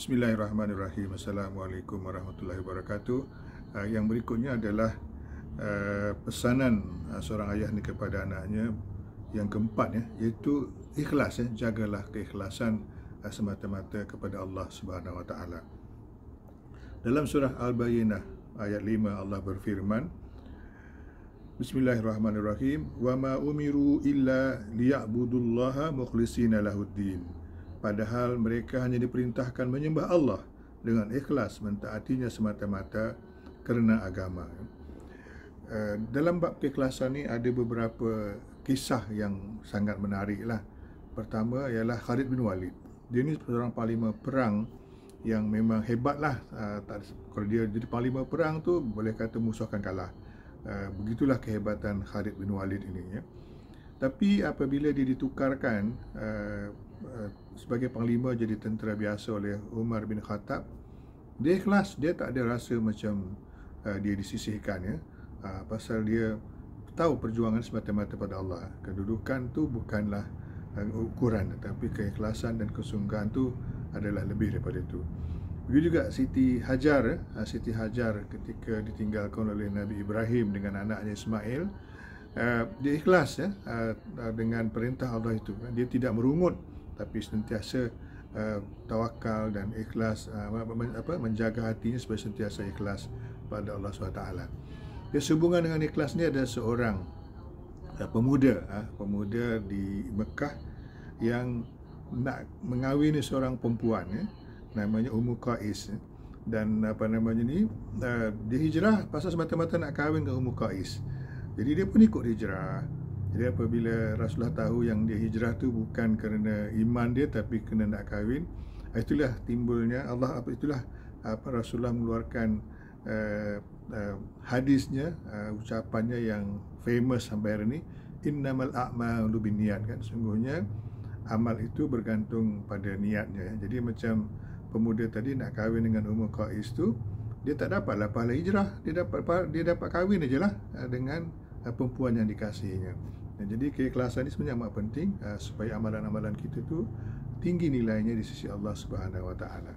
Bismillahirrahmanirrahim. Assalamualaikum warahmatullahi wabarakatuh. Yang berikutnya adalah pesanan seorang ayah ni kepada anaknya yang keempat, iaitu ikhlas. Jagalah keikhlasan semata-mata kepada Allah Subhanahu Wa Taala. Dalam surah Al-Bayyinah ayat 5 Allah berfirman, Bismillahirrahmanirrahim. Wa ma umiru illa liya'budullaha mukhlishina lahuddin. Padahal mereka hanya diperintahkan menyembah Allah dengan ikhlas, mentaatinya semata-mata kerana agama. Dalam bab keikhlasan ni ada beberapa kisah yang sangat menarik lah. Pertama ialah Khalid bin Walid. Dia ni seorang panglima perang yang memang hebat lah. Kalau dia jadi panglima perang tu, boleh kata musuh akan kalah. Begitulah kehebatan Khalid bin Walid ini. Tapi apabila dia ditukarkan sebagai panglima jadi tentera biasa oleh Umar bin Khattab, dia ikhlas, dia tak ada rasa macam dia disisihkan, pasal dia tahu perjuangan semata-mata pada Allah. Kedudukan tu bukanlah ukuran, tetapi keikhlasan dan kesungguhan tu adalah lebih daripada itu. Begitu juga Siti Hajar. Siti Hajar ketika ditinggalkan oleh Nabi Ibrahim dengan anaknya Ismail, dia ikhlas dengan perintah Allah itu. Dia tidak merungut, tapi sentiasa tawakal dan ikhlas, menjaga hatinya supaya sentiasa ikhlas pada Allah SWT. Dia sehubungan dengan ikhlas ni ada seorang pemuda di Mekah yang nak mengawini seorang perempuan, namanya Ummu Qais. Dan dia hijrah pasal semata-mata nak kahwin dengan Ummu Qais. Jadi dia pun ikut hijrah. Jadi apabila Rasulullah tahu yang dia hijrah tu bukan kerana iman dia, tapi kerana nak kahwin, itulah timbulnya Rasulullah mengeluarkan hadisnya, ucapannya yang famous sampai hari ini, innamal a'malu binniyat, kan, sungguhnya amal itu bergantung pada niatnya. Jadi macam pemuda tadi nak kahwin dengan Ummu Qais tu, dia tak dapatlah pahala hijrah, dia dapat kahwin ajalah dengan perempuan yang dikasihinya. Jadi keikhlasan ini sebenarnya amat penting supaya amalan-amalan kita tu tinggi nilainya di sisi Allah Subhanahu Wa Taala.